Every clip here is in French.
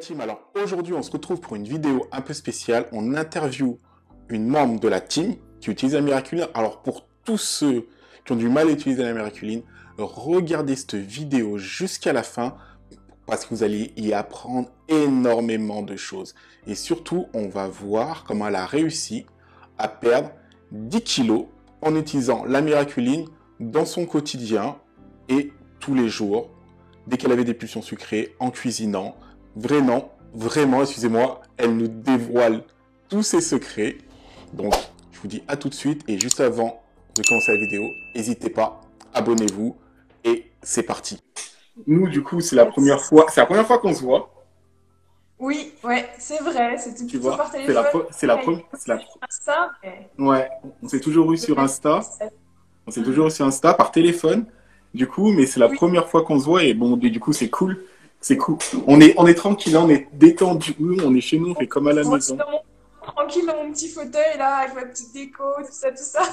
team, alors aujourd'hui on se retrouve pour une vidéo un peu spéciale. On interview une membre de la team qui utilise la Miraculine. Alors pour tous ceux qui ont du mal à utiliser la Miraculine, regardez cette vidéo jusqu'à la fin parce que vous allez y apprendre énormément de choses. Et surtout, on va voir comment elle a réussi à perdre 10 kilos en utilisant la Miraculine dans son quotidien et tous les jours, dès qu'elle avait des pulsions sucrées, en cuisinant. Vraiment, excusez-moi, elle nous dévoile tous ses secrets. Donc, je vous dis à tout de suite. Et juste avant de commencer la vidéo, n'hésitez pas, abonnez-vous. Et c'est parti. Nous, du coup, c'est la première fois qu'on se voit. Oui, ouais, c'est vrai, c'était Tu plutôt vois, par téléphone. Insta, mais Ouais, on s'est toujours eu sur Insta. On s'est toujours eu sur Insta par téléphone. Du coup, mais c'est la oui, première fois qu'on se voit et bon, du coup, c'est cool. C'est cool. On est tranquille, hein, on est détendu, on est chez nous, on fait comme à la moi aussi maison. dans tranquille dans mon petit fauteuil là, avec ma petite déco, tout ça, tout ça.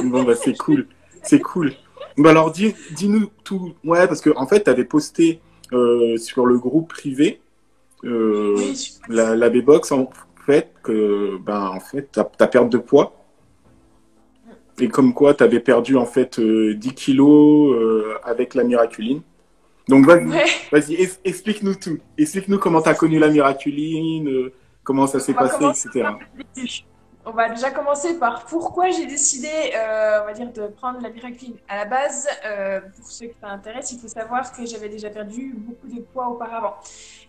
Bon, bah, c'est cool. C'est cool. Bah, alors, dis-nous tout. Ouais, parce que, en fait, tu avais posté sur le groupe privé, Oui, la B-Box, en fait, que, ben, en fait, ta perte de poids. Et comme quoi, tu avais perdu, en fait, 10 kilos avec la Miraculine. Donc, ouais. explique-nous tout. Explique-nous comment tu as connu la Miraculine, comment ça Donc, s'est on va passé, commencer etc. par le début. On va déjà commencer par pourquoi j'ai décidé, on va dire, de prendre la Miraculine. À la base, pour ceux que ça intéresse, il faut savoir que j'avais déjà perdu beaucoup de poids auparavant.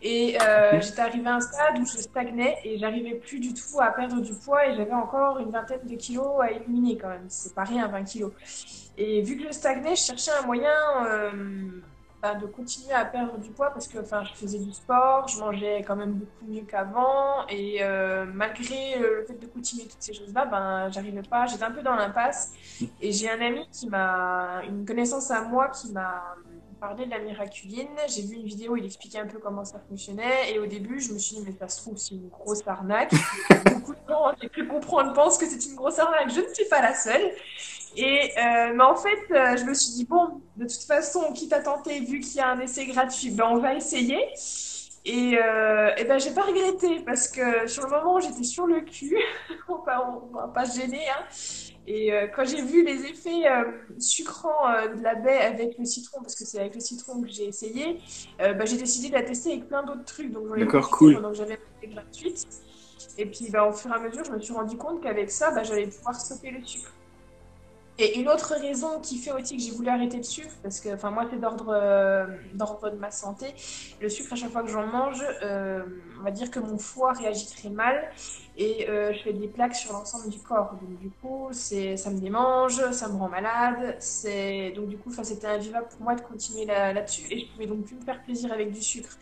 Et j'étais arrivée à un stade où je stagnais et j'arrivais plus du tout à perdre du poids et j'avais encore une vingtaine de kilos à éliminer quand même. C'est pas rien, 20 kilos. Et vu que je stagnais, je cherchais un moyen de continuer à perdre du poids parce que enfin, je faisais du sport, je mangeais quand même beaucoup mieux qu'avant et malgré le fait de continuer toutes ces choses-là, ben, j'arrivais pas, j'étais un peu dans l'impasse et j'ai un ami une connaissance à moi qui m'a parlé de la Miraculine. J'ai vu une vidéo, il expliquait un peu comment ça fonctionnait et au début, je me suis dit, mais ça se trouve, c'est une grosse arnaque. Beaucoup de gens, j'ai pu comprendre, pensent que c'est une grosse arnaque. Je ne suis pas la seule. Mais en fait, je me suis dit, bon, de toute façon, quitte à tenter, vu qu'il y a un essai gratuit, ben, on va essayer. Et ben, j'ai pas regretté parce que sur le moment, j'étais sur le cul. On va pas se gêner, hein. Et quand j'ai vu les effets sucrants de la baie avec le citron, parce que c'est avec le citron que j'ai essayé, ben, j'ai décidé de la tester avec plein d'autres trucs. Donc j'en ai D'accord, profité cool. pendant que j'avais l'essai gratuite. Et puis ben, au fur et à mesure, je me suis rendu compte qu'avec ça, ben, j'allais pouvoir stopper le sucre. Et une autre raison qui fait aussi que j'ai voulu arrêter le sucre, parce que enfin moi c'est d'ordre de ma santé, le sucre à chaque fois que j'en mange, on va dire que mon foie réagit très mal et je fais des plaques sur l'ensemble du corps. Donc du coup ça me démange, ça me rend malade. Donc du coup enfin, c'était invivable pour moi de continuer là-dessus et je pouvais donc plus me faire plaisir avec du sucre.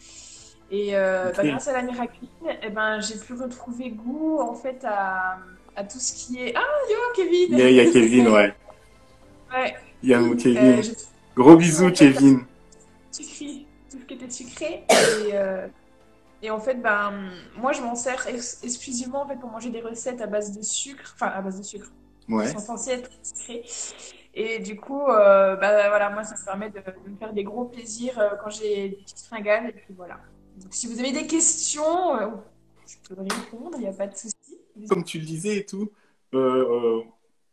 Et Ok. grâce à la Miraculine, eh ben, j'ai pu retrouver goût en fait à tout ce qui est... Ah, yo, Il y a Kevin, Kevin! ouais. Ouais, Il y a mon Kevin. j'ai Gros tout bisous, en fait Kevin. sucré, tout ce qui était sucré et en fait ben moi je m'en sers exclusivement en fait pour manger des recettes à base de sucre, enfin à base de sucre qui Ouais. sont censées être sucrées et du coup bah voilà moi ça me permet de me faire des gros plaisirs quand j'ai des petites fringales et puis voilà. Donc si vous avez des questions, je peux répondre, il n'y a pas de souci. Comme tu le disais et tout,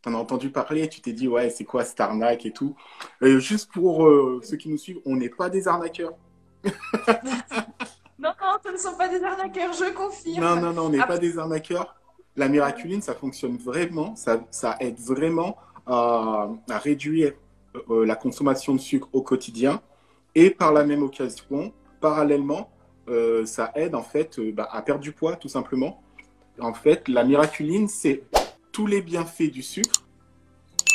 t'en as entendu parler, tu t'es dit, ouais, c'est quoi cette arnaque et tout. Juste pour ceux qui nous suivent, on n'est pas des arnaqueurs. Non, non, ce ne sont pas des arnaqueurs, je Non, confirme. non, non, on n'est pas Après, des arnaqueurs. La miraculine, ça fonctionne vraiment, ça aide vraiment à réduire la consommation de sucre au quotidien. Et par la même occasion, parallèlement, ça aide en fait à perdre du poids, tout simplement. En fait, la miraculine, c'est tous les bienfaits du sucre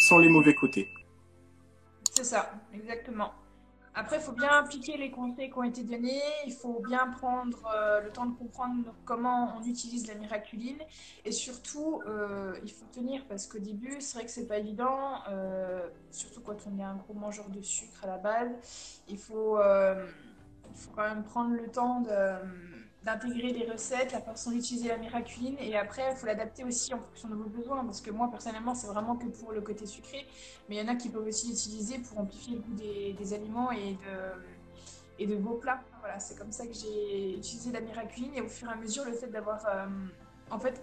sans les mauvais côtés. c'est ça, exactement. Après, il faut bien appliquer les conseils qui ont été donnés. Il faut bien prendre le temps de comprendre comment on utilise la miraculine. Et surtout, il faut tenir parce qu'au début, c'est vrai que c'est pas évident. Surtout quand on est un gros mangeur de sucre à la base. Il faut quand même prendre le temps d'intégrer les recettes, la façon d'utiliser la miraculine. Et après, il faut l'adapter aussi en fonction de vos besoins. Parce que moi, personnellement, c'est vraiment que pour le côté sucré. Mais il y en a qui peuvent aussi l'utiliser pour amplifier le goût des aliments et de beaux plats. Voilà, c'est comme ça que j'ai utilisé la Miraculine et au fur et à mesure, le fait d'avoir en fait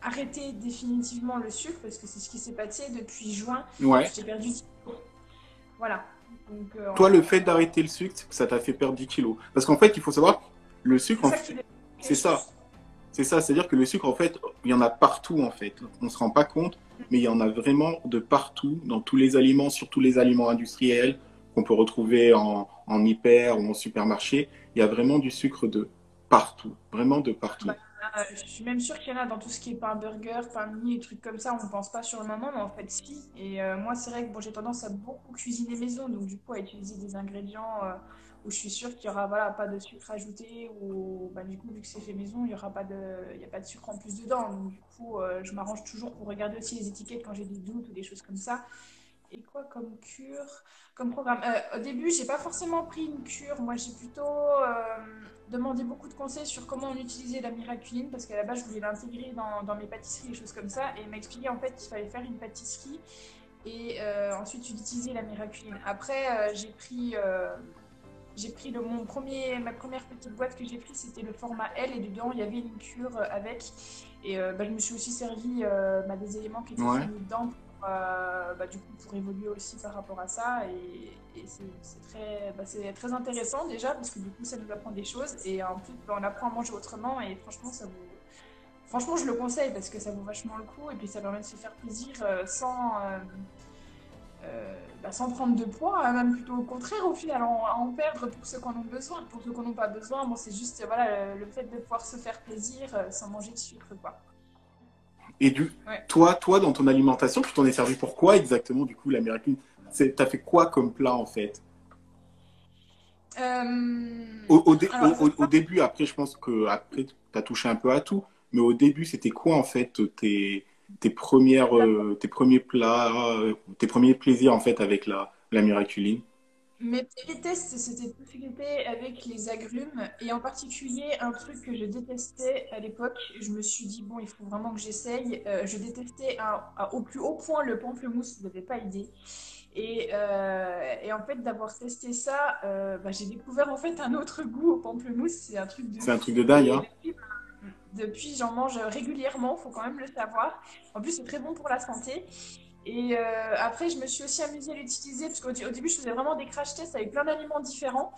arrêté définitivement le sucre, parce que c'est ce qui s'est passé depuis juin, Ouais. j'ai perdu 10 kilos. Voilà. Donc, Toi, le fait d'arrêter le sucre, ça t'a fait perdre 10 kilos. Parce qu'en fait, il faut savoir, le sucre, c'est ça qui est c'est quelque ça. chose. C'est ça, c'est-à-dire que le sucre, en fait, il y en a partout, en fait. On ne se rend pas compte, mais il y en a vraiment de partout, dans tous les aliments, surtout les aliments industriels qu'on peut retrouver en hyper ou en supermarché. Il y a vraiment du sucre de partout, vraiment de partout. Bah, je suis même sûre qu'il y en a dans tout ce qui est pain burger, pain mie et trucs comme ça, on ne pense pas sur le moment, mais en fait si. Et moi c'est vrai que bon, j'ai tendance à beaucoup cuisiner maison, donc du coup à utiliser des ingrédients où je suis sûre qu'il n'y aura voilà, pas de sucre ajouté, ou bah, du coup vu que c'est fait maison, il y a pas de sucre en plus dedans. Donc du coup je m'arrange toujours pour regarder aussi les étiquettes quand j'ai des doutes ou des choses comme ça. Et quoi comme cure, comme programme? Au début, j'ai pas forcément pris une cure. Moi, j'ai plutôt demandé beaucoup de conseils sur comment on utilisait la miraculine parce qu'à la base, je voulais l'intégrer dans mes pâtisseries et choses comme ça. Et il m'a expliqué en fait qu'il fallait faire une pâtisserie et ensuite utiliser la miraculine. Après, j'ai pris ma première petite boîte que j'ai prise, c'était le format L et dedans il y avait une cure avec. Et bah, je me suis aussi servi bah, des éléments qui étaient Ouais. fournis dedans bah, du coup, pour évoluer aussi par rapport à ça. Et c'est très intéressant déjà parce que du coup ça nous apprend des choses et en plus bah, on apprend à manger autrement et franchement franchement je le conseille parce que ça vaut vachement le coup et puis ça permet de se faire plaisir sans prendre de poids, hein, même plutôt au contraire, au final, à en perdre pour ceux qui en ont besoin. Pour ceux qui n'en ont pas besoin, bon, c'est juste voilà, le fait de pouvoir se faire plaisir sans manger de sucre, quoi. Et Ouais. toi, dans ton alimentation, tu t'en es servi pour quoi exactement, du coup, l'américaine? T'as fait quoi comme plat, en fait? Alors, il faut Au savoir début, après, je pense que après, tu as touché un peu à tout, mais au début, c'était quoi, en fait, tes premiers plats, tes premiers plaisirs, en fait, avec la miraculine? mes premiers tests, c'était tout ce qui était avec les agrumes et en particulier un truc que je détestais à l'époque. Je me suis dit, bon, il faut vraiment que j'essaye. Je détestais au plus haut point le pamplemousse, vous n'avez pas idée. Et en fait, d'avoir testé ça, bah, j'ai découvert en fait un autre goût au pamplemousse. C'est un truc de C'est un truc de fou. dingue, Et hein? depuis j'en mange régulièrement, faut quand même le savoir. En plus, c'est très bon pour la santé. Et après, je me suis aussi amusée à l'utiliser parce au début, je faisais vraiment des crash tests avec plein d'aliments différents.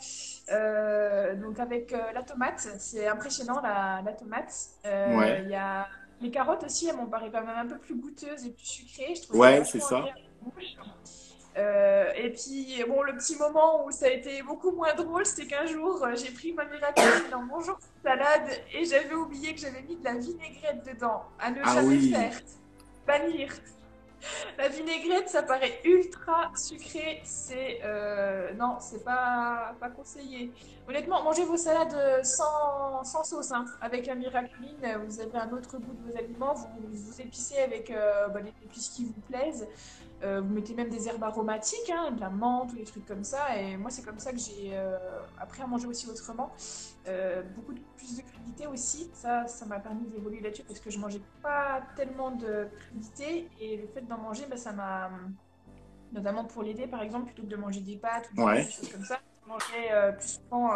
Donc avec la tomate, c'est impressionnant la tomate. Ouais, Il y a les carottes aussi, elles m'ont paru quand même un peu plus goûteuses et plus sucrées. Je trouvais ça ouais, c'est vachement ça. agréable en bouche. Et puis, bon, le petit moment où ça a été beaucoup moins drôle, c'était qu'un jour, j'ai pris ma miraculine en mangeant une salade et j'avais oublié que j'avais mis de la vinaigrette dedans. À ne Ah jamais oui, faire. Bannir. La vinaigrette, ça paraît ultra sucré. Non, c'est pas conseillé. Honnêtement, mangez vos salades sans sauce, hein. Avec la miraculine, vous avez un autre goût de vos aliments. Vous épicez avec bah, les épices qui vous plaisent. Vous mettez même des herbes aromatiques, hein, de la menthe ou des trucs comme ça. Et moi, c'est comme ça que j'ai appris à manger aussi autrement. Beaucoup plus de crudité aussi. Ça m'a permis d'évoluer là-dessus parce que je mangeais pas tellement de crudité. Et le fait d'en manger, bah, ça m'a, notamment pour l'aider, par exemple, plutôt que de manger des pâtes ou du riz, ouais. des choses comme ça, je mangeais plus souvent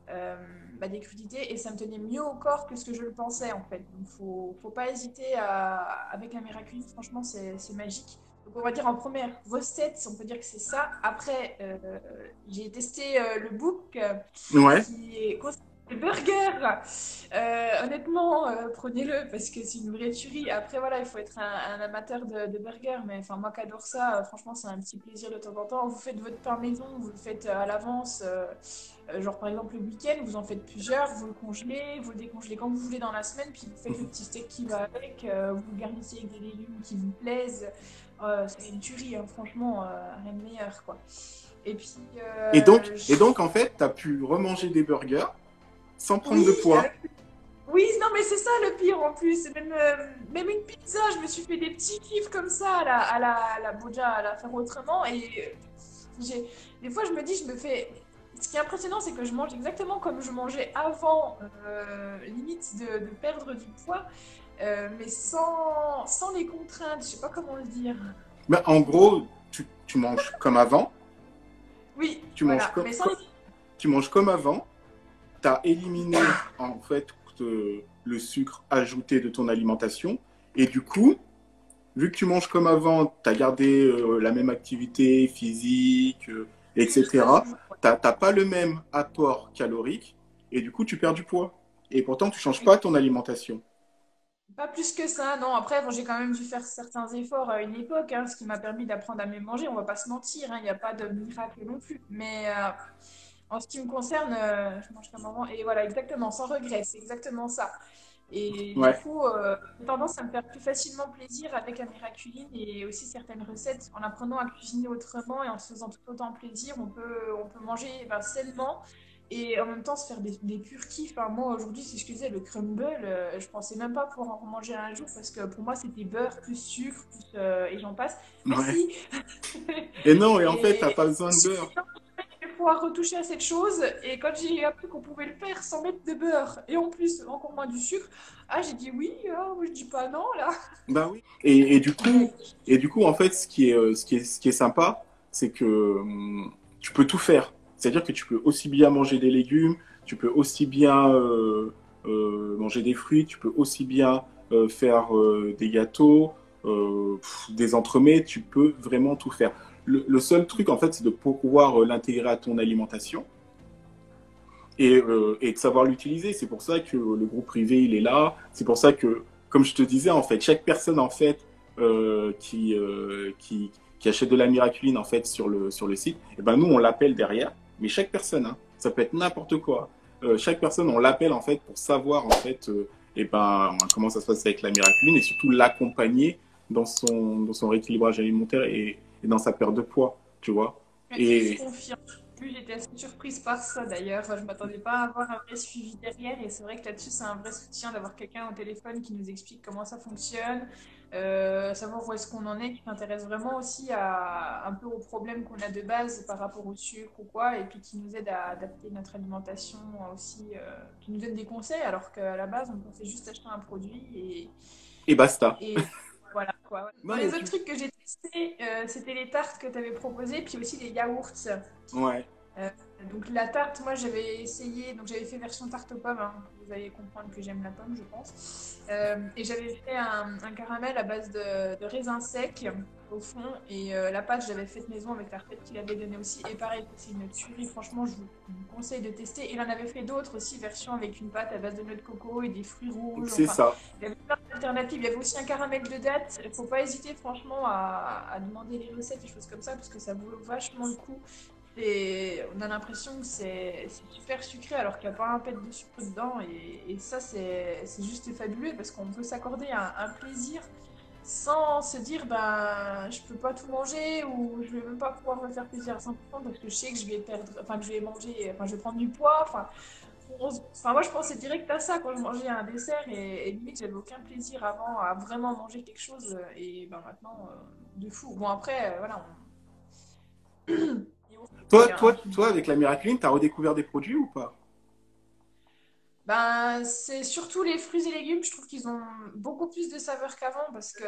euh, bah, des crudités et ça me tenait mieux au corps que ce que je le pensais en fait. Donc faut pas hésiter avec la miraculine, franchement c'est magique. Donc on va dire en première recette, on peut dire que c'est ça. Après, j'ai testé le book Ouais. qui est consisté de burgers. Honnêtement, prenez-le parce que c'est une vraie tuerie. Après, voilà, il faut être un amateur de burgers, mais enfin, moi qui adore ça, franchement, c'est un petit plaisir de temps en temps. Vous faites votre pain maison, vous le faites à l'avance. Genre, par exemple, le week-end, vous en faites plusieurs, vous le congelez, vous le décongelez quand vous voulez dans la semaine, puis vous faites le petit steak qui va avec, vous le garnissez avec des légumes qui vous plaisent. C'est une tuerie, hein, franchement, rien de meilleur, quoi. Et puis, Et donc, en fait, tu as pu remanger des burgers sans prendre oui, de poids. oui, non, mais c'est ça le pire en plus. Même une pizza, je me suis fait des petits kiffs comme ça déjà à la faire autrement. Et des fois, je me dis, je me fais. Ce qui est impressionnant, c'est que je mange exactement comme je mangeais avant, limite de perdre du poids, mais sans les contraintes. Je sais pas comment le dire. Mais en gros, tu manges comme avant, Oui, tu manges voilà, mais sans les. tu manges comme avant, tu as éliminé en fait le sucre ajouté de ton alimentation, et du coup, vu que tu manges comme avant, tu as gardé la même activité physique, Juste un etc., jour. tu n'as pas le même apport calorique, et du coup, tu perds du poids. Et pourtant, tu ne changes pas ton alimentation. Pas plus que ça, non. Après, bon, j'ai quand même dû faire certains efforts à une époque, hein, ce qui m'a permis d'apprendre à mieux manger. On va pas se mentir, hein, il n'y a pas de miracle non plus. Mais en ce qui me concerne, je mange comme avant. Et voilà, exactement, sans regret, c'est exactement ça. Et du Ouais, coup, j'ai tendance à me faire plus facilement plaisir avec la miraculine et aussi certaines recettes. En apprenant à cuisiner autrement et en se faisant tout autant plaisir, on peut manger ben, sainement et en même temps se faire des purs kiffs. Enfin, moi, aujourd'hui, si je faisais le crumble, je pensais même pas pouvoir en manger un jour parce que pour moi, c'était beurre plus sucre plus, et j'en passe. ouais. Merci. Et non, et en fait, t'as Et pas besoin de beurre. je vais pouvoir retoucher à cette chose. Et quand j'ai appris qu'on pouvait le faire sans mettre de beurre et en plus encore moins du sucre, ah, j'ai dit oui, moi je dis pas non là. Bah oui. Mais Et du coup, en fait, ce qui est sympa, c'est que tu peux tout faire. C'est-à-dire que tu peux aussi bien manger des légumes, tu peux aussi bien manger des fruits, tu peux aussi bien faire des gâteaux, des entremets, tu peux vraiment tout faire. Le seul truc, en fait, c'est de pouvoir l'intégrer à ton alimentation et de savoir l'utiliser. C'est pour ça que le groupe privé, il est là. C'est pour ça que, comme je te disais, en fait, chaque personne, en fait, qui achète de la miraculine, en fait, sur le site, et ben, nous, on l'appelle derrière. Mais chaque personne, hein, ça peut être n'importe quoi. Chaque personne, on l'appelle, en fait, pour savoir, en fait, et ben, comment ça se passe avec la miraculine et surtout l'accompagner dans son rééquilibrage alimentaire et dans sa perte de poids, tu vois. je Et, confirme. Oui, j'étais assez surprise par ça d'ailleurs. Je m'attendais pas à avoir un vrai suivi derrière et c'est vrai que là-dessus c'est un vrai soutien d'avoir quelqu'un au téléphone qui nous explique comment ça fonctionne, savoir où est-ce qu'on en est, qui s'intéresse vraiment aussi à un peu aux problèmes qu'on a de base par rapport au sucre ou quoi, et puis qui nous aide à adapter notre alimentation aussi, qui nous donne des conseils alors qu'à la base on pensait juste acheter un produit et basta. et voilà quoi. Ouais. Bon, Non, les autres trucs que j'ai testés, c'était les tartes que tu avais proposées, puis aussi les yaourts. ouais. Euh, donc la tarte, moi j'avais essayé, donc j'avais fait version tarte aux pommes, hein. Vous allez comprendre que j'aime la pomme, je pense. Et j'avais fait un caramel à base de raisins secs au fond, et la pâte j'avais faite maison avec la recette qu'il avait donnée aussi. Et pareil, c'est une tuerie, franchement je vous conseille de tester. Et il en avait fait d'autres aussi, version avec une pâte à base de noix de coco et des fruits rouges, C'est enfin ça. il y avait plein d'alternatives. Il y avait aussi un caramel de date. Il ne faut pas hésiter franchement à demander les recettes et choses comme ça parce que ça vaut vachement le coup. Et on a l'impression que c'est super sucré alors qu'il n'y a pas un pet de sucre dedans. Et ça, c'est juste fabuleux parce qu'on peut s'accorder un plaisir sans se dire ben je peux pas tout manger ou je vais même pas pouvoir me faire plaisir à 100% parce que je sais que je vais perdre, enfin que je vais manger, enfin je vais prendre du poids. Enfin moi je pensais direct à ça quand je mangeais un dessert et limite j'avais aucun plaisir avant à vraiment manger quelque chose et ben maintenant de fou. Bon après voilà. C'est un truc. Toi, avec la Miraculine, t'as redécouvert des produits ou pas? Ben, c'est surtout les fruits et légumes, je trouve qu'ils ont beaucoup plus de saveur qu'avant parce que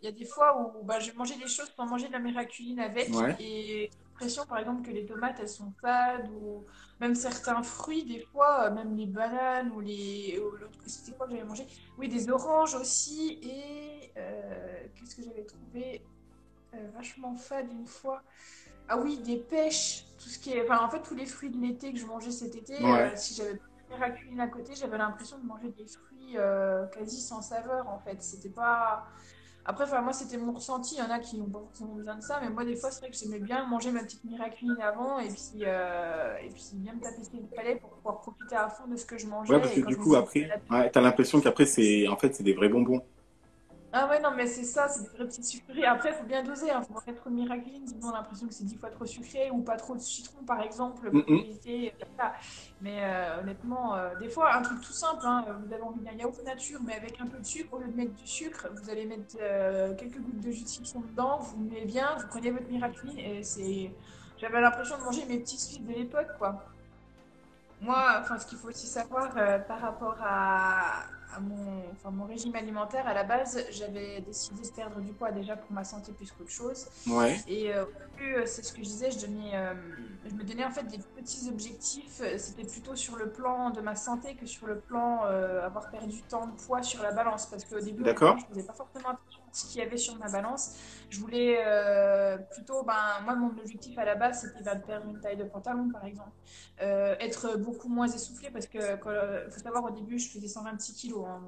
il y a des fois où ben, j'ai mangé des choses sans manger de la miraculine avec Ouais. et j'ai l'impression par exemple que les tomates elles sont fades ou même certains fruits des fois, même les bananes ou ou l'autre c'était quoi que j'avais mangé? Oui, des oranges aussi et qu'est-ce que j'avais trouvé vachement fade une fois? Ah oui, des pêches, tout ce qui est. Enfin, en fait, tous les fruits de l'été que je mangeais cet été, Ouais. si j'avais pas de miraculine à côté, j'avais l'impression de manger des fruits quasi sans saveur, en fait. C'était pas. Après, enfin, moi, c'était mon ressenti. Il y en a qui n'ont pas forcément besoin de ça, mais moi, des fois, c'est vrai que j'aimais bien manger ma petite miraculine avant et puis bien me taper le palais pour pouvoir profiter à fond de ce que je Ouais, parce mangeais. que Et quand du je me coup, disais, après, ouais, t'as l'impression qu'après, en fait, c'est des vrais bonbons. ah ouais, non, mais c'est ça, c'est des vraies petites sucreries. Après, il faut bien doser, hein. Faut pas mettre trop de miraculine, sinon on a l'impression que c'est 10 fois trop sucré, ou pas trop de citron, par exemple, Mm, pour mm. éviter. Voilà. Mais honnêtement, des fois, un truc tout simple, hein, vous avez envie d'un yaourt nature, mais avec un peu de sucre, au lieu de mettre du sucre, vous allez mettre quelques gouttes de jus de citron dedans, vous le mettez bien, vous prenez votre miraculine, et c'est. J'avais l'impression de manger mes petits suisses de l'époque, quoi. Moi, enfin, ce qu'il faut aussi savoir par rapport mon régime alimentaire, à la base, j'avais décidé de perdre du poids déjà pour ma santé plus qu'autre chose. Ouais, Et au début, c'est ce que je disais, je me donnais en fait des petits objectifs. C'était plutôt sur le plan de ma santé que sur le plan avoir perdu tant de poids sur la balance. Parce qu'au début, honnêtement, d'accord, je faisais pas forcément attention à ce qu'il y avait sur ma balance. Je voulais plutôt, moi, mon objectif à la base, c'était de perdre une taille de pantalon, par exemple. Être beaucoup moins essoufflée parce que faut savoir au début je faisais 126 kilos, hein.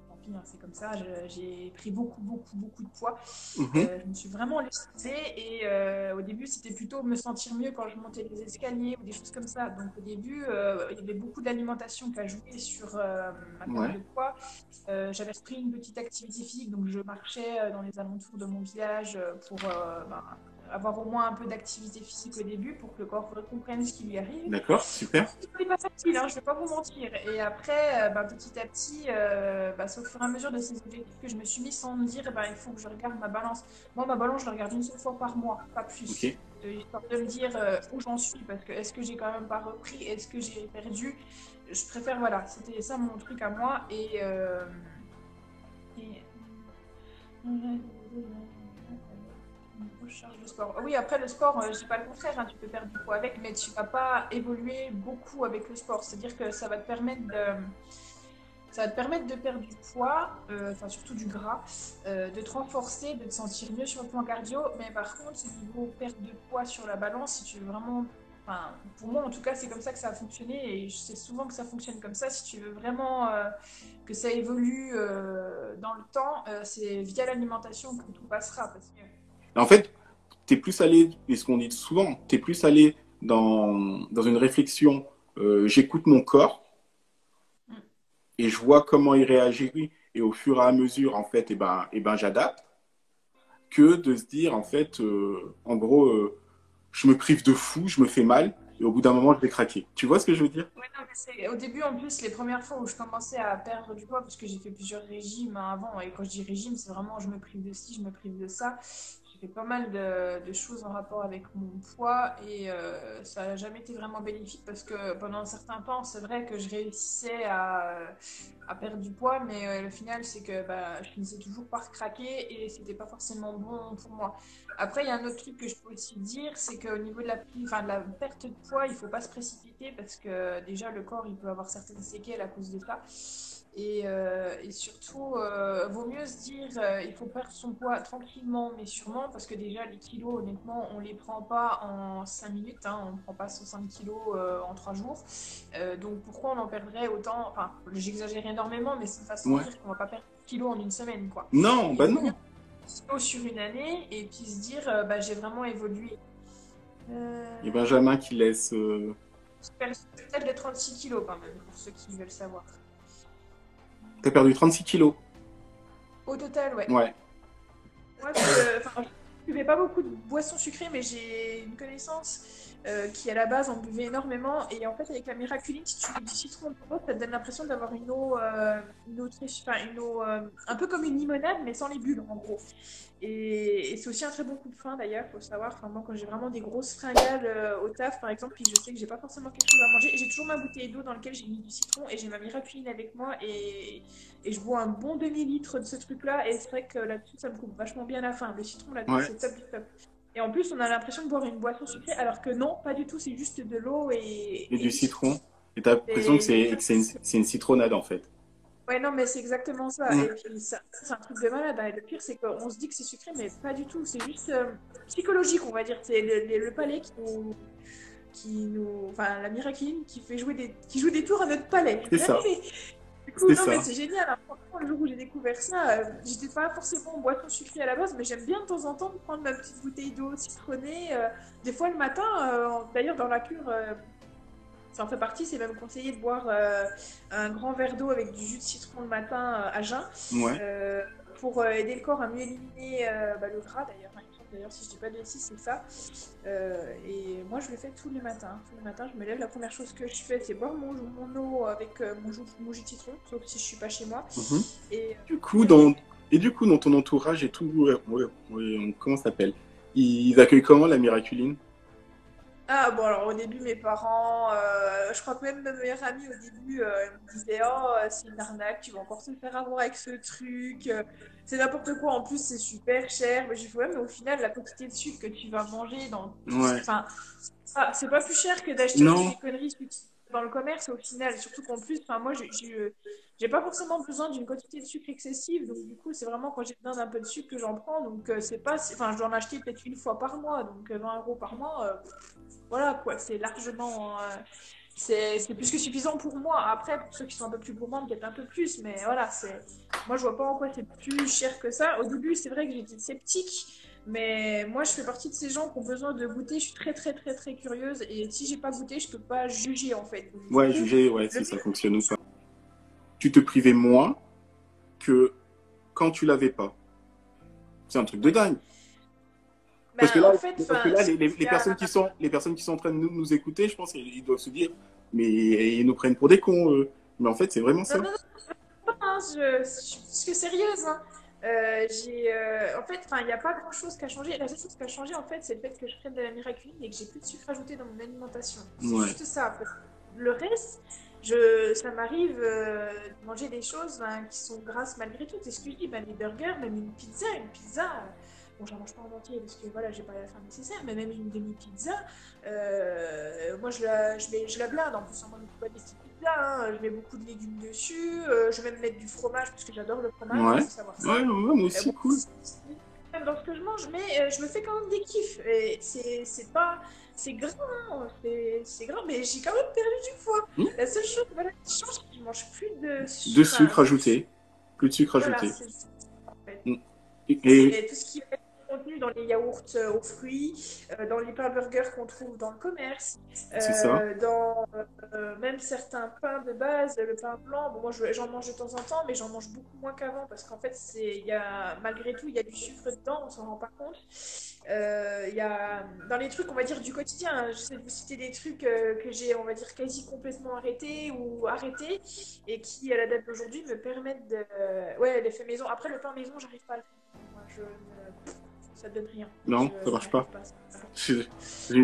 Tant pis, hein, c'est comme ça, j'ai pris beaucoup de poids. mhm, Je me suis vraiment laissée et au début c'était plutôt me sentir mieux quand je montais les escaliers ou des choses comme ça. Donc au début il y avait beaucoup d'alimentation qui a joué sur ma perte de ouais, poids. J'avais repris une petite activité physique, donc je marchais dans les alentours de mon village pour avoir au moins un peu d'activité physique au début pour que le corps comprenne ce qui lui arrive. d'accord, super, C'est pas facile, hein, je vais pas vous mentir. Et après, petit à petit, c'est au fur et à mesure de ces objectifs que je me suis mis sans me dire, il faut que je regarde ma balance. Moi, ma balance, je la regarde une seule fois par mois, pas plus. ok. Histoire de me dire où j'en suis, parce que est-ce que j'ai quand même pas repris, est-ce que j'ai perdu. Je préfère, voilà, c'était ça mon truc à moi. Et Recharge le sport. Oui, après le sport, je dis pas le contraire, hein, tu peux perdre du poids avec, mais tu vas pas évoluer beaucoup avec le sport. C'est-à-dire que ça va te permettre de perdre du poids, enfin surtout du gras, de te renforcer, de te sentir mieux sur le plan cardio. Mais par contre, au niveau perte de poids sur la balance, si tu veux vraiment, enfin pour moi en tout cas, c'est comme ça que ça a fonctionné et je sais souvent que ça fonctionne comme ça. Si tu veux vraiment que ça évolue dans le temps, c'est via l'alimentation que tout passera. Parce que En fait, tu es plus allé, et ce qu'on dit souvent, tu es plus allé dans une réflexion, j'écoute mon corps mm, et je vois comment il réagit et au fur et à mesure, en fait, j'adapte, que de se dire, en fait, en gros, je me prive de fou, je me fais mal, et au bout d'un moment, je vais craquer. Tu vois ce que je veux dire? ouais, non, mais au début, en plus, les premières fois où je commençais à perdre du poids, parce que j'ai fait plusieurs régimes hein, avant, et quand je dis régime, c'est vraiment je me prive de ci, je me prive de ça. J'ai fait pas mal de choses en rapport avec mon poids et ça n'a jamais été vraiment bénéfique parce que pendant un certain temps, c'est vrai que je réussissais à perdre du poids, mais le final, c'est que je finissais toujours par craquer et c'était pas forcément bon pour moi. Après, il y a un autre truc que je peux aussi dire, c'est qu'au niveau de la perte de poids, il faut pas se précipiter parce que déjà le corps il peut avoir certaines séquelles à cause de ça. Et surtout, vaut mieux se dire, il faut perdre son poids tranquillement mais sûrement parce que déjà les kilos, honnêtement, on les prend pas en 5 minutes, hein, on ne prend pas 65 kilos en 3 jours. Donc pourquoi on en perdrait autant? Enfin, j'exagère énormément, mais c'est une façon de Ouais. dire qu'on va pas perdre de kilos en une semaine, quoi. Non, Il bah vaut mieux non. sur une année et puis se dire j'ai vraiment évolué. Et Euh, Benjamin qui laisse. je perds peut-être les 36 kilos quand même, pour ceux qui veulent savoir. T'as perdu 36 kilos. Au total, ouais. Ouais. Moi, je buvais pas beaucoup de boissons sucrées, mais j'ai une connaissance qui, à la base, en buvait énormément. Et en fait, avec la Miraculine, si tu mets du citron dedans, ça te donne l'impression d'avoir une eau une eau, un peu comme une limonade, mais sans les bulles, en gros. Et c'est aussi un très bon coup de frein d'ailleurs, faut savoir. Enfin, moi, quand j'ai vraiment des grosses fringales au taf, par exemple, puis je sais que j'ai pas forcément quelque chose à manger, j'ai toujours ma bouteille d'eau dans laquelle j'ai mis du citron et j'ai ma Miraculine avec moi et je bois un bon demi-litre de ce truc-là. Et c'est vrai que là-dessus, ça me coupe vachement bien la faim. Le citron là-dedans, Ouais. c'est top du top. Et en plus, on a l'impression de boire une boisson sucrée, alors que non, pas du tout, c'est juste de l'eau Et et du du citron. citron. Et t'as l'impression que Et c'est que c'est une citronnade en fait. ouais, non, mais c'est exactement ça. Mm. Et puis, ça, c'est un truc de malade, hein. Et le pire, c'est qu'on se dit que c'est sucré, mais pas du tout. C'est juste psychologique, on va dire. C'est le palais enfin, la miraculine qui joue des tours à notre palais. C'est J'ai bien ça. aimé. Du coup, C'est non, mais ça. c'est génial, hein. Franchement, le jour où j'ai découvert ça, j'étais pas forcément en boisson sucrée à la base, mais j'aime bien de temps en temps de prendre ma petite bouteille d'eau citronnée. Des fois, le matin, d'ailleurs, dans la cure. Ça en fait partie, c'est même conseillé de boire un grand verre d'eau avec du jus de citron le matin à jeun Ouais. euh, pour aider le corps à mieux éliminer le gras d'ailleurs. Hein, il me semble, d'ailleurs, si je dis pas de bêtises, c'est ça. Et moi, je le fais tous les matins. Tous les matins, je me lève. La première chose que je fais, c'est boire mon eau avec mon jus de citron, sauf si je suis pas chez moi. Mhm. Et Du coup, je fais. dans ton entourage et tout, comment ça s'appelle? Ils accueillent comment la Miraculine? Ah bon, alors au début, mes parents, je crois que même ma meilleure amie au début, elle me disait, oh, c'est une arnaque, tu vas encore te faire avoir avec ce truc, c'est n'importe quoi, en plus c'est super cher. Mais j'ai fait, ouais, mais au final, la quantité de sucre que tu vas manger dans tout ce... Ouais. Enfin, c'est pas plus cher que d'acheter aussi Non. des conneries dans le commerce au final. Surtout qu'en plus, enfin, moi, j'ai pas forcément besoin d'une quantité de sucre excessive. Donc, du coup, c'est vraiment quand j'ai besoin d'un peu de sucre que j'en prends. Donc, c'est pas. Enfin, je dois en acheter peut-être une fois par mois. Donc, 20 € par mois, voilà quoi. C'est largement. C'est plus que suffisant pour moi. Après, pour ceux qui sont un peu plus gourmands, peut-être un peu plus. Mais voilà, c'est. Moi, je vois pas en quoi c'est plus cher que ça. Au début, c'est vrai que j'étais sceptique. Mais moi, je fais partie de ces gens qui ont besoin de goûter. Je suis très, très, très, très curieuse. Et si j'ai pas goûté, je peux pas juger, en fait. Donc, du Ouais, coup, juger, ouais, le si ça fait... fonctionne ou pas. Tu te privais moins que quand tu l'avais pas. C'est un truc de Ouais. dingue. Parce que Ben, là, en fait, parce que enfin, là il y a... les personnes qui sont en train de nous écouter, je pense qu'ils doivent se dire, mais ils nous prennent pour des cons, eux. Mais en fait, c'est vraiment Non, ça. non, non, hein, je suis plus que sérieuse. Hein. En fait, enfin, il n'y a pas grand-chose qui a changé. La seule chose qui a changé, en fait, c'est le fait que je prenne de la miraculine et que j'ai plus de sucre ajouté dans mon alimentation. C'est Ouais. juste ça. En fait. Le reste, ça m'arrive de manger des choses hein, qui sont grasses malgré tout. C'est ce que je dis, ben, les burgers, même une pizza. Bon, j'en mange pas en entier parce que voilà, j'ai pas la faim nécessaire, mais même une demi-pizza, moi je la blinde. En plus, moi je ne pas des petites pizzas, hein. Je mets beaucoup de légumes dessus, je vais même mettre du fromage parce que j'adore le fromage, il Ouais. faut savoir Ouais, ça. ouais, moi aussi, Bon, cool. même dans ce que je mange, mais je me fais quand même des kiffs. Et c'est pas. C'est gras, hein, c'est gras, mais j'ai quand même perdu du poids. Hmm. La seule chose voilà, qui change, c'est que je mange plus de. De Enfin, sucre ajouté. Plus de sucre voilà, ajouté. c'est ça, en fait. Hmm. Et C'est tout ce qui est contenu dans les yaourts aux fruits, dans les pains burgers qu'on trouve dans le commerce, c'est ça. dans même certains pains de base, le pain blanc. Bon, moi, j'en mange de temps en temps, mais j'en mange beaucoup moins qu'avant parce qu'en fait, malgré tout, il y a du sucre dedans, on s'en rend pas compte. Il y a, dans les trucs, on va dire, du quotidien, hein, j'essaie de vous citer des trucs que j'ai, on va dire, quasi complètement arrêtés et qui, à la date d'aujourd'hui, me permettent de... Ouais, l'effet maison. Après, le pain maison, j'arrive pas à le faire. Moi, ça donne rien. Non, ça Je marche n'arrive pas. pas. Je,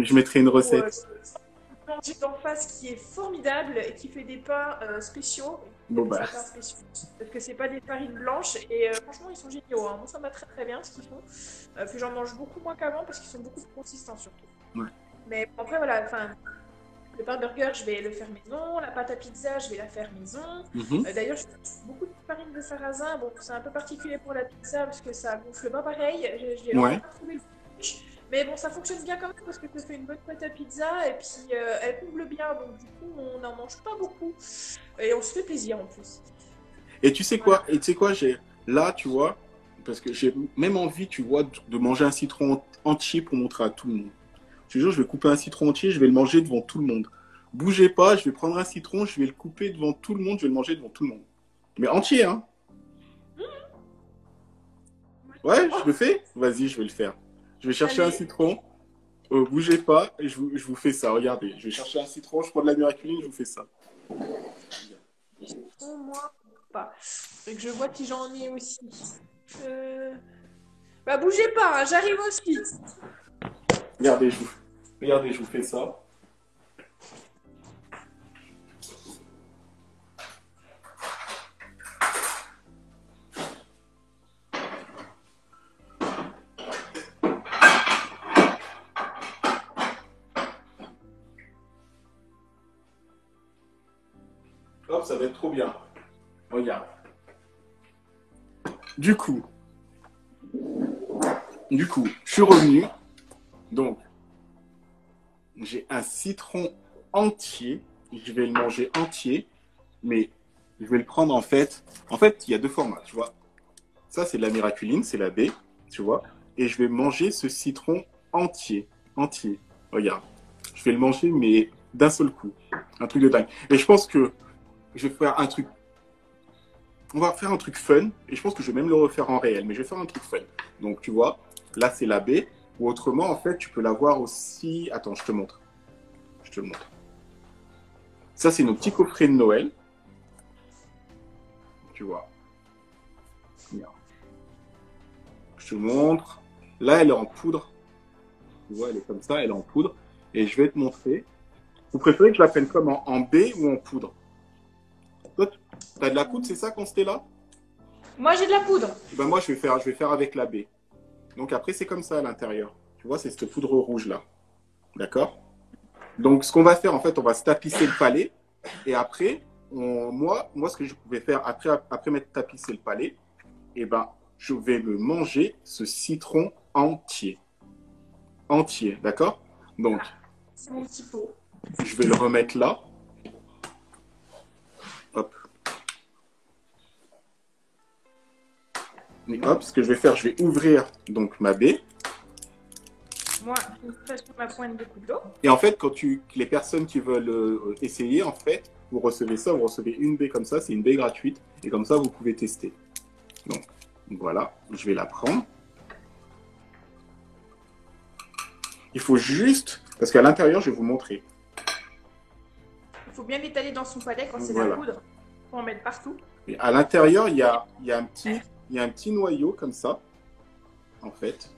je mettrai une Ou, recette. j'ai d'en face qui est formidable et qui fait des pains spéciaux. Il Bon, appelle bah. ça pains spéciaux. Parce que c'est pas des farines blanches et franchement, ils sont géniaux. Hein. Moi, ça m'a très très bien ce qu'ils font. Puis j'en mange beaucoup moins qu'avant parce qu'ils sont beaucoup plus consistants surtout. Ouais. Mais après, voilà, enfin, le pain burger, je vais le faire maison. La pâte à pizza, je vais la faire maison. Mhm. D'ailleurs, je fais beaucoup de farine de sarrasin. Bon, c'est un peu particulier pour la pizza parce que ça gonfle pas pareil. J'ai encore Ouais. pas trouvé le truc. Mais bon, ça fonctionne bien quand même parce que ça fait une bonne pâte à pizza et puis elle comble bien. Donc du coup, on n'en mange pas beaucoup et on se fait plaisir en plus. Et tu sais quoi? Voilà. Et tu sais quoi? Là, tu vois, parce que j'ai même envie, tu vois, de manger un citron entier pour montrer à tout le monde. Je te jure, je vais couper un citron entier, je vais le manger devant tout le monde. Bougez pas, je vais prendre un citron, je vais le couper devant tout le monde, je vais le manger devant tout le monde. Mais entier, hein? Ouais, je le fais? Vas-y, je vais le faire. Je vais chercher un Allez, citron, bougez pas, et je vous fais ça. Regardez, je vais chercher un citron, je prends de la miraculine, je vous fais ça. au moins pas. Et que je vois qui j'en ai aussi. Euh, Bah bougez pas, hein, j'arrive aussi. Regardez, regardez, je vous fais ça. Hop, ça va être trop bien. Regarde. Du coup, je suis revenu. Donc, j'ai un citron entier. Je vais le manger entier, mais je vais le prendre en fait. En fait, il y a deux formats, tu vois. Ça, c'est de la miraculine, c'est la baie, tu vois. Et je vais manger ce citron entier. Entier. Regarde. Je vais le manger, mais d'un seul coup. Un truc de dingue. Et je pense que je vais faire un truc. On va faire un truc fun. Et je pense que je vais même le refaire en réel. Mais je vais faire un truc fun. Donc, tu vois, là, c'est la baie. Ou autrement, en fait, tu peux l'avoir aussi. Attends, je te montre. Je te le montre. Ça, c'est nos petits coffrets de Noël. Tu vois. Regarde. Je te montre. Là, elle est en poudre. Tu vois, elle est comme ça, elle est en poudre. et je vais te montrer. Vous préférez que je la prenne comment? En baie ou en poudre? Toi, tu as de la poudre, c'est ça, Constella? Moi, j'ai de la poudre. Ben moi, je vais faire avec la baie. Donc après, c'est comme ça à l'intérieur. Tu vois, c'est cette poudre rouge-là. D'accord? Donc, ce qu'on va faire, en fait, on va se tapisser le palais. Et après, moi, ce que je pouvais faire après m'être tapissé le palais, eh ben, je vais me manger ce citron entier. Entier, d'accord? Donc, C'est mon petit pot. je vais le remettre là. Hop. Et hop, ce que je vais faire, je vais ouvrir donc ma baie. Moi, je fais sur ma pointe de couteau. Et en fait, les personnes qui veulent essayer, en fait, vous recevez ça, vous recevez une baie comme ça, c'est une baie gratuite. Et comme ça, vous pouvez tester. Donc, voilà, je vais la prendre. Il faut juste, parce qu'à l'intérieur, je vais vous montrer. Il faut bien l'étaler dans son palais quand c'est de Voilà. la poudre. Il faut en mettre partout. Et à l'intérieur, il y a un petit noyau comme ça, en fait.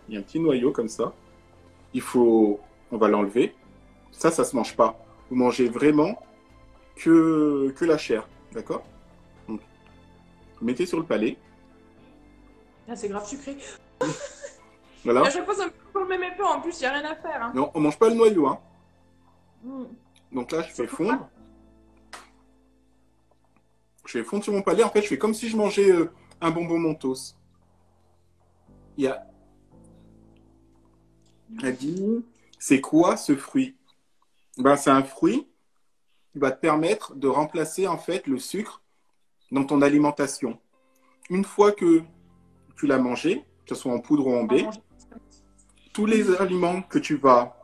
Il y a un petit noyau comme ça. On va l'enlever. Ça se mange pas. Vous mangez vraiment que la chair, d'accord? Donc, vous mettez sur le palais. Ah, c'est grave sucré. Voilà. À chaque fois, ça me fait le même effet. En plus, il n'y a rien à faire. Hein. Non, on mange pas le noyau, hein. Mm. Donc là, je fais fondre. Je fais fondre sur mon palais. En fait, je fais comme si je mangeais un bonbon Mentos. Elle dit, c'est quoi ce fruit? Ben, c'est un fruit qui va te permettre de remplacer en fait le sucre dans ton alimentation. Une fois que tu l'as mangé, que ce soit en poudre ou en baie, tous les aliments que tu vas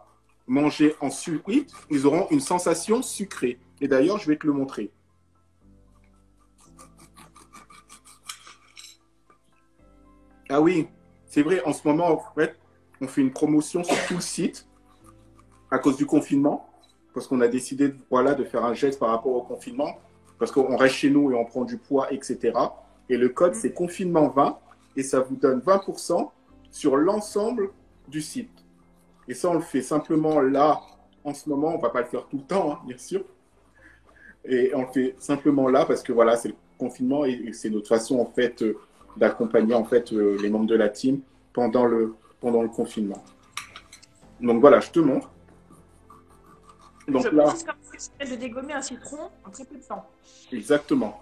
manger en sucre, ils auront une sensation sucrée. Et d'ailleurs, je vais te le montrer. Ah oui, c'est vrai, en ce moment, en fait, on fait une promotion sur tout le site à cause du confinement, parce qu'on a décidé voilà, de faire un geste par rapport au confinement, parce qu'on reste chez nous et on prend du poids, etc. Et le code, c'est confinement 20, et ça vous donne 20% sur l'ensemble du site. Et ça, on le fait simplement là, en ce moment, on ne va pas le faire tout le temps, hein, bien sûr. Et on le fait simplement là, parce que voilà, c'est le confinement, et c'est notre façon, en fait, d'accompagner, en fait, les membres de la team pendant le confinement. Donc voilà, je te montre. Donc je là, précise comme ça de dégommer un citron en très peu de temps. exactement.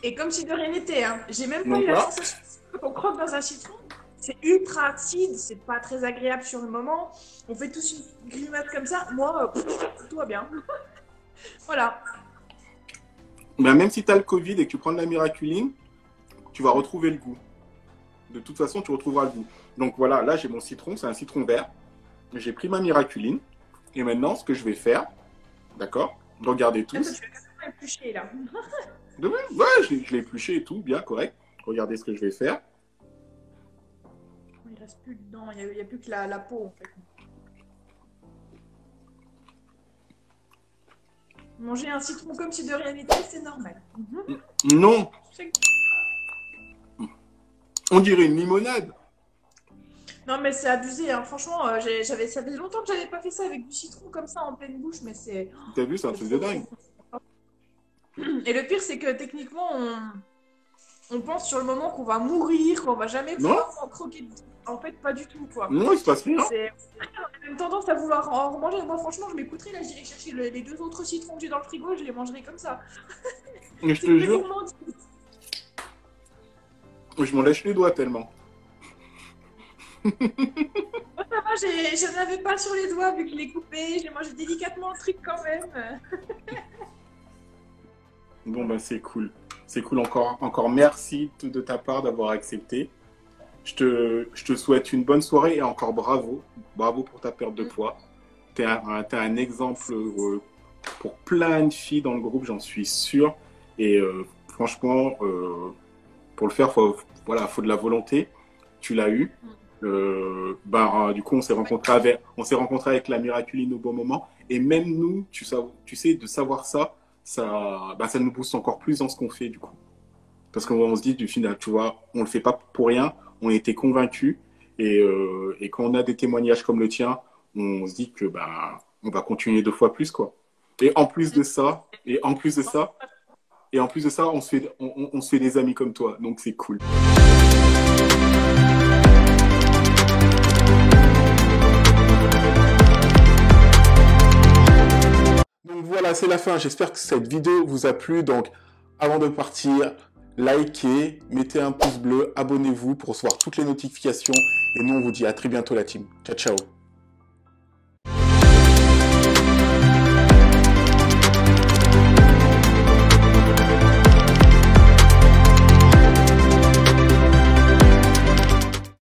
Et comme si de rien n'était, hein. J'ai même pas Donc eu la là, sensation qu'on croque dans un citron. C'est ultra acide, c'est pas très agréable sur le moment. On fait tous une grimace comme ça. Moi, tout va bien. Voilà. ben, même si tu as le Covid et que tu prends de la miraculine, tu vas retrouver le goût. De toute façon, tu retrouveras le goût. Donc voilà, là j'ai mon citron, c'est un citron vert. J'ai pris ma miraculine. Et maintenant, ce que je vais faire, d'accord? Regardez Là, tous. tu vas carrément éplucher, là. Ouais, je l'ai épluché et tout, bien correct. Regardez ce que je vais faire. Il reste plus dedans, il n'y a plus que la peau, en fait. Manger un citron comme si de rien n'était, c'est normal. Non, on dirait une limonade. Non, mais c'est abusé, hein. Franchement, ça faisait longtemps que j'avais pas fait ça avec du citron comme ça en pleine bouche, mais c'est. T'as vu, c'est un truc de dingue. Et le pire, c'est que techniquement, on pense sur le moment qu'on va mourir, qu'on va jamais Non. pouvoir en croquer. En fait, pas du tout, quoi. Non, il se passe rien. On a une tendance à vouloir en remanger. Moi, franchement, je m'écouterais, là, j'irais chercher les deux autres citrons que j'ai dans le frigo, je les mangerais comme ça. Mais je C'est te une jure, gourmandise. je m'en lèche les doigts tellement. Moi, ça va, j'en avais pas sur les doigts vu que je l'ai coupé. J'ai mangé délicatement le truc quand même. Bon, ben c'est cool. C'est cool, encore merci de ta part d'avoir accepté. Je te souhaite une bonne soirée et encore bravo. Bravo pour ta perte de poids. T'es un exemple pour plein de filles dans le groupe, j'en suis sûr. Et franchement, pour le faire, faut de la volonté. Tu l'as eu. Du coup, on s'est rencontré avec la Miraculine au bon moment. Et même nous, tu sais, de savoir ça nous booste encore plus dans ce qu'on fait, du coup. Parce qu'on se dit, du final, tu vois, on le fait pas pour rien. On était convaincus. Et quand on a des témoignages comme le tien, on se dit que bah, on va continuer 2 fois plus, quoi. Et en plus de ça, et en plus de ça, et en plus de ça, on se fait des amis comme toi, donc c'est cool. Donc voilà, c'est la fin. J'espère que cette vidéo vous a plu. Donc, avant de partir, likez, mettez un pouce bleu, abonnez-vous pour recevoir toutes les notifications. Et nous, on vous dit à très bientôt la team. Ciao, ciao.